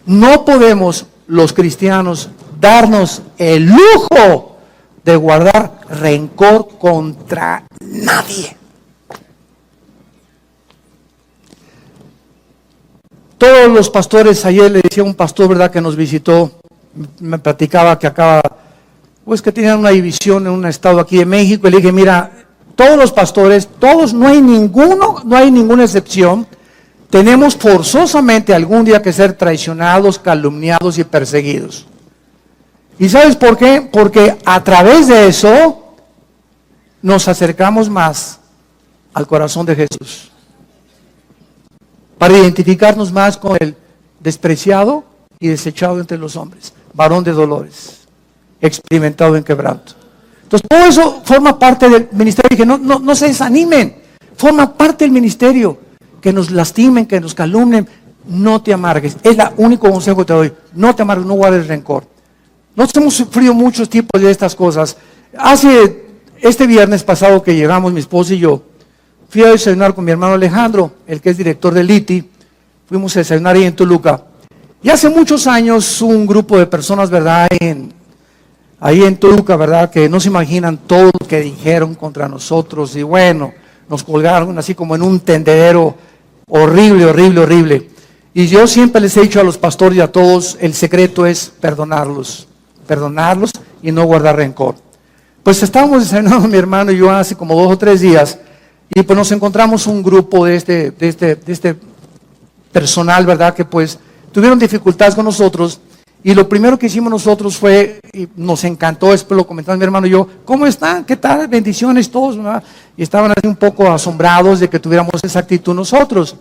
A: No podemos los cristianos darnos el lujo de guardar rencor contra nadie. Todos los pastores, ayer le decía a un pastor, ¿verdad?, que nos visitó, me platicaba que acaba, pues que tenían una división en un estado aquí de México, y le dije, mira, todos los pastores, todos, no hay ninguna excepción, tenemos forzosamente algún día que ser traicionados, calumniados y perseguidos. ¿Y sabes por qué? Porque a través de eso nos acercamos más al corazón de Jesús. Para identificarnos más con el despreciado y desechado entre los hombres, varón de dolores, experimentado en quebranto. Entonces todo eso forma parte del ministerio. Dije, no se desanimen, forma parte del ministerio. Que nos lastimen, que nos calumnien, no te amargues. Es el único consejo que te doy. No te amargues, no guardes rencor. Nosotros hemos sufrido muchos tipos de estas cosas. Este viernes pasado que llegamos, mi esposa y yo, fui a desayunar con mi hermano Alejandro, el que es director del ITI. Fuimos a desayunar ahí en Toluca. Y hace muchos años un grupo de personas, ¿verdad?, ahí en Toluca, ¿verdad?, que no se imaginan todo lo que dijeron contra nosotros. Y bueno, nos colgaron así como en un tendedero horrible. Y yo siempre les he dicho a los pastores y a todos, el secreto es perdonarlos y no guardar rencor. Pues estábamos desayunando mi hermano y yo hace como 2 o 3 días, y pues nos encontramos un grupo de este personal, ¿verdad?, que pues tuvieron dificultades con nosotros, y lo primero que hicimos nosotros fue, y nos encantó, después lo comentamos mi hermano y yo, ¿cómo están? ¿Qué tal? Bendiciones todos, ¿verdad? Y estaban así un poco asombrados de que tuviéramos esa actitud nosotros.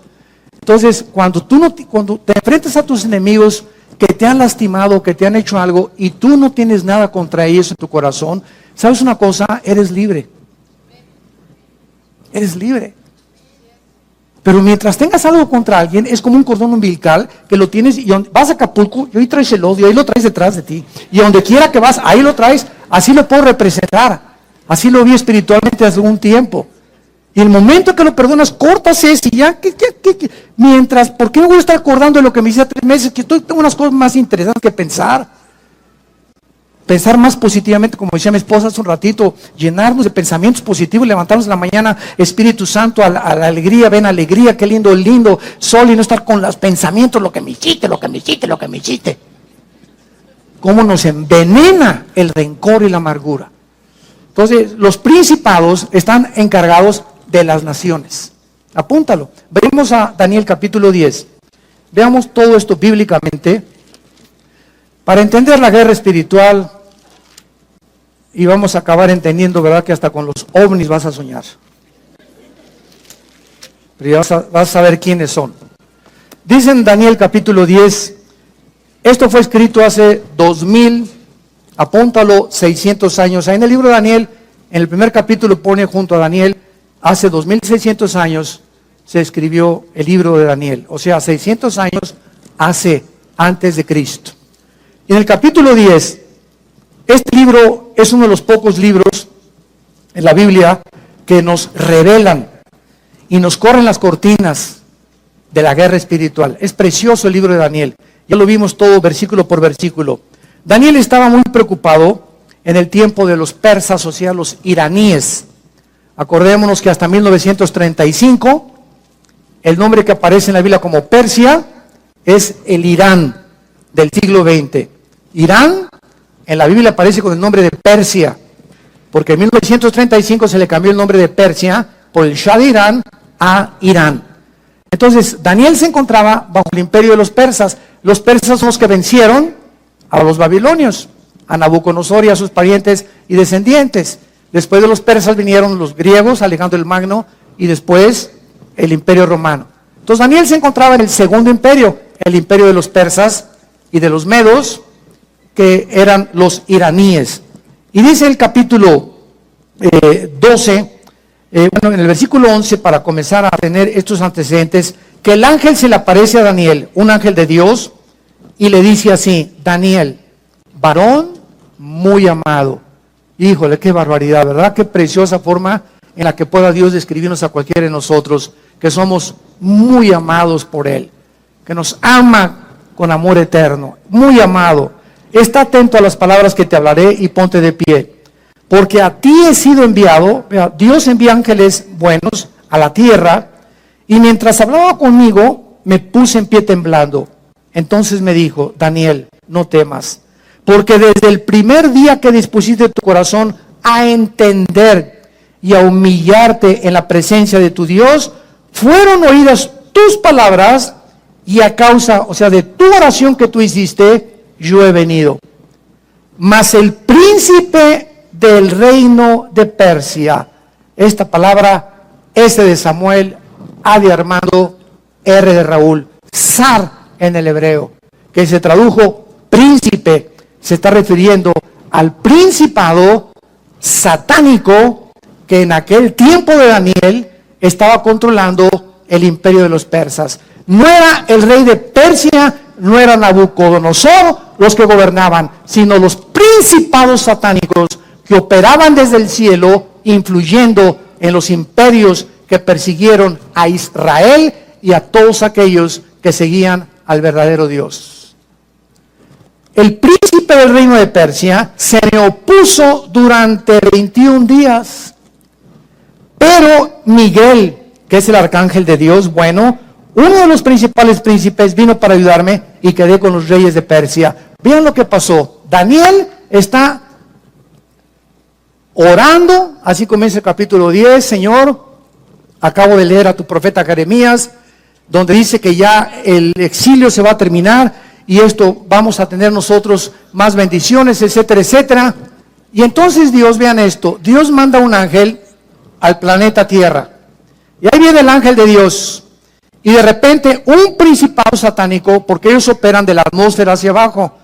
A: Entonces, cuando te enfrentas a tus enemigos que te han lastimado, que te han hecho algo, y tú no tienes nada contra ellos en tu corazón, ¿sabes una cosa? Eres libre. Eres libre. Pero mientras tengas algo contra alguien, es como un cordón umbilical que lo tienes, y vas a Acapulco, y ahí traes el odio, ahí lo traes detrás de ti. Y donde quiera que vas, ahí lo traes, así lo puedo representar. Así lo vi espiritualmente hace un tiempo. Y el momento que lo perdonas, cortas ese, y ya, mientras, ¿por qué me voy a estar acordando de lo que me hice hace 3 meses? Que tengo unas cosas más interesantes que pensar. Pensar más positivamente, como decía mi esposa hace un ratito, llenarnos de pensamientos positivos, levantarnos en la mañana, Espíritu Santo, a la alegría, ven alegría, qué lindo sol, y no estar con los pensamientos, lo que me hiciste. cómo nos envenena el rencor y la amargura. Entonces, los principados están encargados de las naciones. Apúntalo. Venimos a Daniel capítulo 10. Veamos todo esto bíblicamente para entender la guerra espiritual, y vamos a acabar entendiendo, ¿verdad?, que hasta con los ovnis vas a soñar. Pero ya vas a saber quiénes son. Dice en Daniel capítulo 10, esto fue escrito hace 2000, apúntalo, 600 años. Ahí en el libro de Daniel, en el primer capítulo pone junto a Daniel, hace 2600 años se escribió el libro de Daniel. O sea, 600 años antes de Cristo. Y en el capítulo 10, este libro es uno de los pocos libros en la Biblia que nos revelan y nos corren las cortinas de la guerra espiritual. Es precioso el libro de Daniel. Ya lo vimos todo versículo por versículo. Daniel estaba muy preocupado en el tiempo de los persas, o sea, los iraníes. Acordémonos que hasta 1935, el nombre que aparece en la Biblia como Persia es el Irán del siglo XX. Irán en la Biblia aparece con el nombre de Persia, porque en 1935 se le cambió el nombre de Persia por el Shah de Irán a Irán. Entonces, Daniel se encontraba bajo el imperio de los persas. Los persas son los que vencieron a los babilonios, a Nabucodonosor y a sus parientes y descendientes. Después de los persas vinieron los griegos, Alejandro el Magno, y después el imperio romano. Entonces, Daniel se encontraba en el segundo imperio, el imperio de los persas y de los medos, que eran los iraníes. Y dice el capítulo 12, en el versículo 11, para comenzar a tener estos antecedentes, que el ángel se le aparece a Daniel, un ángel de Dios, y le dice así: Daniel, varón muy amado. Híjole, qué barbaridad, ¿verdad? Qué preciosa forma en la que pueda Dios describirnos a cualquiera de nosotros, que somos muy amados por Él, que nos ama con amor eterno, muy amado. Está atento a las palabras que te hablaré y ponte de pie, porque a ti he sido enviado. Dios envía ángeles buenos a la tierra, y mientras hablaba conmigo, me puse en pie temblando. Entonces me dijo: Daniel, no temas, porque desde el primer día que dispusiste tu corazón a entender y a humillarte en la presencia de tu Dios, fueron oídas tus palabras, y a causa, o sea, de tu oración que tú hiciste, yo he venido. Mas el príncipe del reino de Persia, esta palabra S de Samuel, A de Armando, R de Raúl, Zar en el hebreo, que se tradujo príncipe, se está refiriendo al principado satánico que en aquel tiempo de Daniel estaba controlando el imperio de los persas. No era el rey de Persia, no era Nabucodonosor los que gobernaban, sino los principados satánicos que operaban desde el cielo, influyendo en los imperios que persiguieron a Israel y a todos aquellos que seguían al verdadero Dios. El príncipe del reino de Persia se me opuso durante 21 días, pero Miguel, que es el arcángel de Dios, bueno, uno de los principales príncipes, vino para ayudarme y quedé con los reyes de Persia. Vean lo que pasó. Daniel está orando, así comienza el capítulo 10, Señor, acabo de leer a tu profeta Jeremías, donde dice que ya el exilio se va a terminar y esto vamos a tener nosotros más bendiciones, etcétera, etcétera. Y entonces Dios, vean esto, Dios manda un ángel al planeta Tierra. Y ahí viene el ángel de Dios. Y de repente un principado satánico, porque ellos operan de la atmósfera hacia abajo.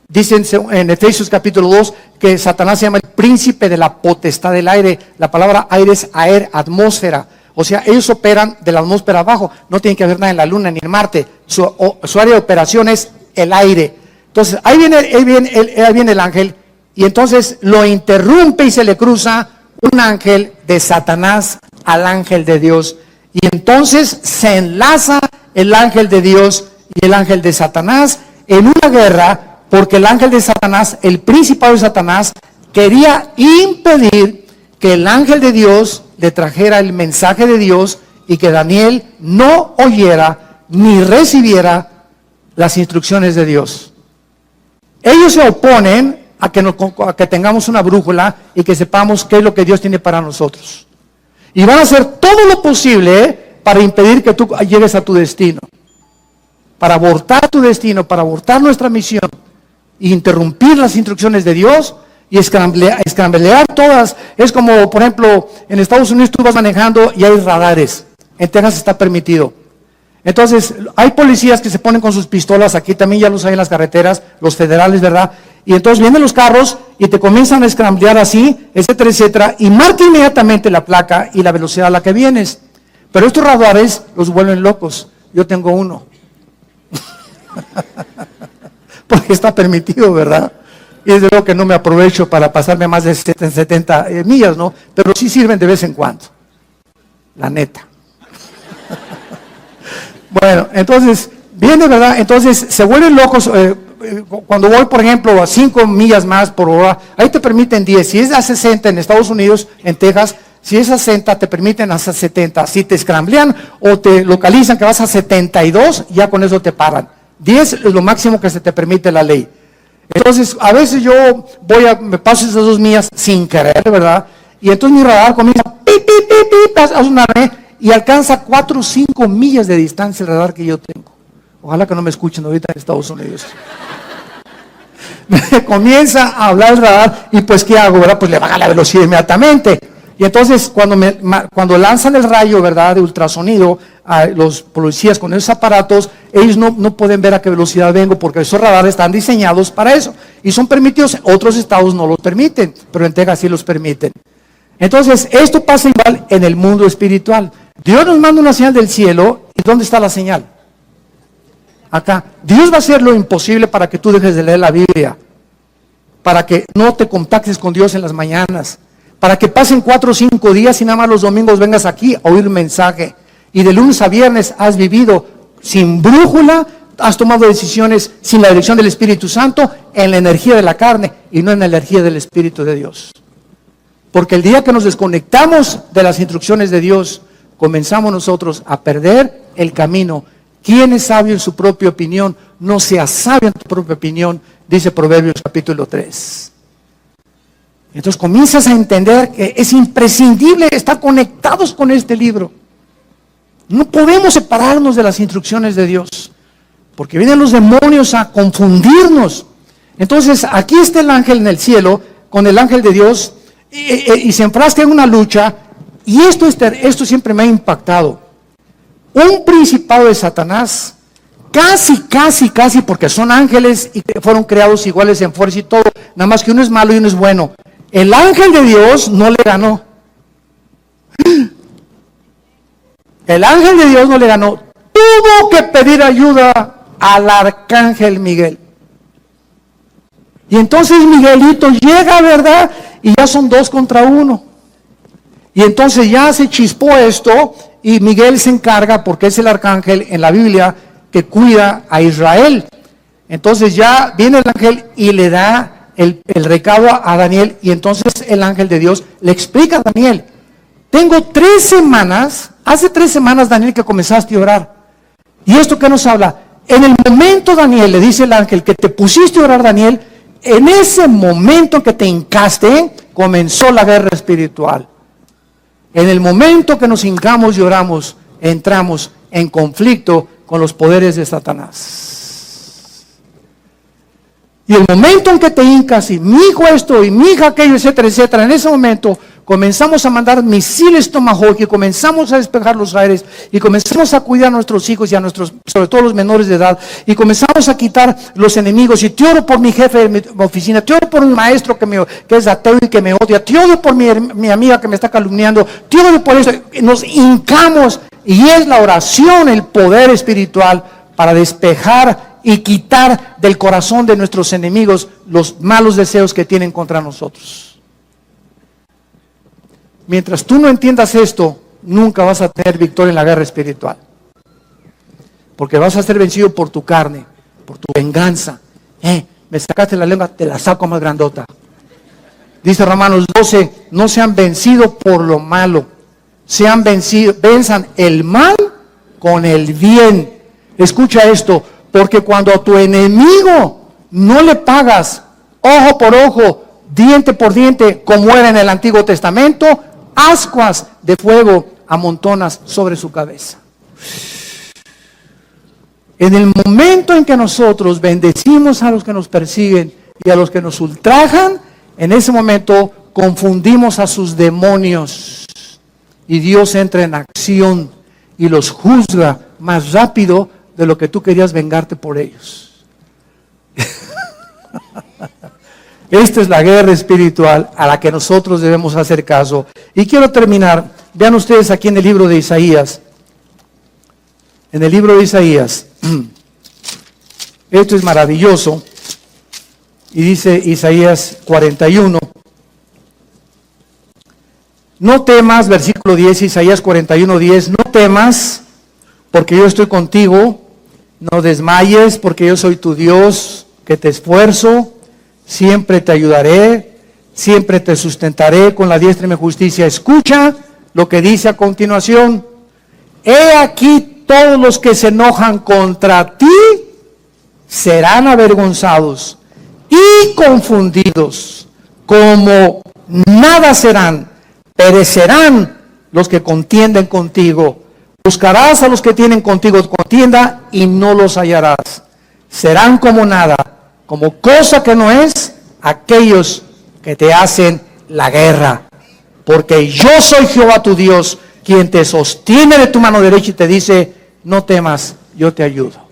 A: Dicen en Efesios capítulo 2 que Satanás se llama el príncipe de la potestad del aire. La palabra aire es aer, atmósfera. O sea, ellos operan de la atmósfera abajo. No tienen que haber nada en la luna ni en Marte. Su área de operación es el aire. Entonces, ahí viene el ángel. Y entonces lo interrumpe y se le cruza un ángel de Satanás al ángel de Dios. Y entonces se enlaza el ángel de Dios y el ángel de Satanás en una guerra, porque el ángel de Satanás, el principado de Satanás, quería impedir que el ángel de Dios le trajera el mensaje de Dios y que Daniel no oyera ni recibiera las instrucciones de Dios. Ellos se oponen a que tengamos una brújula y que sepamos qué es lo que Dios tiene para nosotros. Y van a hacer todo lo posible para impedir que tú llegues a tu destino. Para abortar tu destino, para abortar nuestra misión. E interrumpir las instrucciones de Dios y escramblear todas. Es como, por ejemplo, en Estados Unidos tú vas manejando y hay radares. En Texas está permitido. Entonces, hay policías que se ponen con sus pistolas, aquí también ya los hay en las carreteras, los federales, ¿verdad? Y entonces vienen los carros y te comienzan a escramblear así, etcétera, etcétera, y marca inmediatamente la placa y la velocidad a la que vienes. Pero estos radares los vuelven locos. Yo tengo uno. Porque está permitido, ¿verdad? Y es de lo que no me aprovecho para pasarme más de 70 millas, ¿no? Pero sí sirven de vez en cuando. La neta. Bueno, entonces, viene, ¿verdad? Entonces, se vuelven locos. Cuando voy, por ejemplo, a 5 millas más por hora, ahí te permiten 10. Si es a 60 en Estados Unidos, en Texas, si es a 60, te permiten hasta 70. Si te escramblean o te localizan que vas a 72, ya con eso te paran. 10 es lo máximo que se te permite la ley. Entonces, a veces yo me paso esas 2 millas sin querer, ¿verdad? Y entonces mi radar comienza, pip, pip, pip, pip, a sonarme, y alcanza 4 o 5 millas de distancia el radar que yo tengo. Ojalá que no me escuchen ahorita en Estados Unidos. Me comienza a hablar el radar y pues ¿qué hago, verdad? Pues le baja la velocidad inmediatamente. Y entonces cuando lanzan el rayo, ¿verdad?, de ultrasonido a los policías con esos aparatos, ellos no pueden ver a qué velocidad vengo porque esos radares están diseñados para eso. Y son permitidos, otros estados no los permiten, pero en Texas sí los permiten. Entonces, esto pasa igual en el mundo espiritual. Dios nos manda una señal del cielo, ¿y dónde está la señal? Acá. Dios va a hacer lo imposible para que tú dejes de leer la Biblia, para que no te contactes con Dios en las mañanas, para que pasen 4 o 5 días y nada más los domingos vengas aquí a oír un mensaje, y de lunes a viernes has vivido sin brújula, has tomado decisiones sin la dirección del Espíritu Santo, en la energía de la carne y no en la energía del Espíritu de Dios. Porque el día que nos desconectamos de las instrucciones de Dios, comenzamos nosotros a perder el camino. ¿Quién es sabio en su propia opinión? No seas sabio en tu propia opinión, dice Proverbios capítulo 3. Entonces comienzas a entender que es imprescindible estar conectados con este libro. No podemos separarnos de las instrucciones de Dios, porque vienen los demonios a confundirnos. Entonces aquí está el ángel en el cielo, con el ángel de Dios, y se enfrasca en una lucha, y esto siempre me ha impactado. Un principado de Satanás, casi, porque son ángeles y fueron creados iguales en fuerza y todo, nada más que uno es malo y uno es bueno. El ángel de Dios no le ganó. El ángel de Dios no le ganó. Tuvo que pedir ayuda al arcángel Miguel. Y entonces Miguelito llega, ¿verdad? Y ya son 2 contra 1. Y entonces ya se chispó esto y Miguel se encarga, porque es el arcángel en la Biblia que cuida a Israel. Entonces ya viene el ángel y le da el recado a Daniel, y entonces el ángel de Dios le explica a Daniel: tengo 3 semanas, hace 3 semanas, Daniel, que comenzaste a orar. ¿Y esto qué nos habla? En el momento, Daniel, le dice el ángel, que te pusiste a orar, Daniel, en ese momento que te hincaste, comenzó la guerra espiritual. En el momento que nos hincamos y oramos, entramos en conflicto con los poderes de Satanás. Y el momento en que te hincas y mi hijo esto y mi hija aquello, etcétera, etcétera, en ese momento comenzamos a mandar misiles Tomahawk y comenzamos a despejar los aires y comenzamos a cuidar a nuestros hijos y a nuestros, sobre todo los menores de edad, y comenzamos a quitar los enemigos. Y te oro por mi jefe de mi oficina, te oro por mi maestro que es ateo y que me odia, te oro por mi amiga que me está calumniando, te oro por eso. Nos hincamos, y es la oración el poder espiritual para despejar y quitar del corazón de nuestros enemigos los malos deseos que tienen contra nosotros. Mientras tú no entiendas esto, nunca vas a tener victoria en la guerra espiritual. Porque vas a ser vencido por tu carne, por tu venganza. Me sacaste la lengua, te la saco más grandota. Dice Romanos 12, no sean vencidos por lo malo. Sean vencidos, venzan el mal con el bien. Escucha esto, porque cuando tu enemigo no le pagas ojo por ojo, diente por diente, como era en el Antiguo Testamento, ascuas de fuego amontonas sobre su cabeza. En el momento en que nosotros bendecimos a los que nos persiguen y a los que nos ultrajan, en ese momento confundimos a sus demonios y Dios entra en acción y los juzga más rápido de lo que tú querías vengarte por ellos. Esta es la guerra espiritual a la que nosotros debemos hacer caso. Y quiero terminar, vean ustedes aquí en el libro de Isaías. En el libro de Isaías, esto es maravilloso, y dice Isaías 41, no temas, versículo 10, Isaías 41, 10, no temas, porque yo estoy contigo, no desmayes, porque yo soy tu Dios, que te esfuerzo, siempre te ayudaré, siempre te sustentaré con la diestra de mi justicia. Escucha lo que dice a continuación, he aquí todos los que se enojan contra ti serán avergonzados y confundidos, como nada serán, perecerán los que contienden contigo. Buscarás a los que tienen contigo contienda y no los hallarás. Serán como nada, como cosa que no es, aquellos que te hacen la guerra. Porque yo soy Jehová tu Dios, quien te sostiene de tu mano derecha y te dice, no temas, yo te ayudo.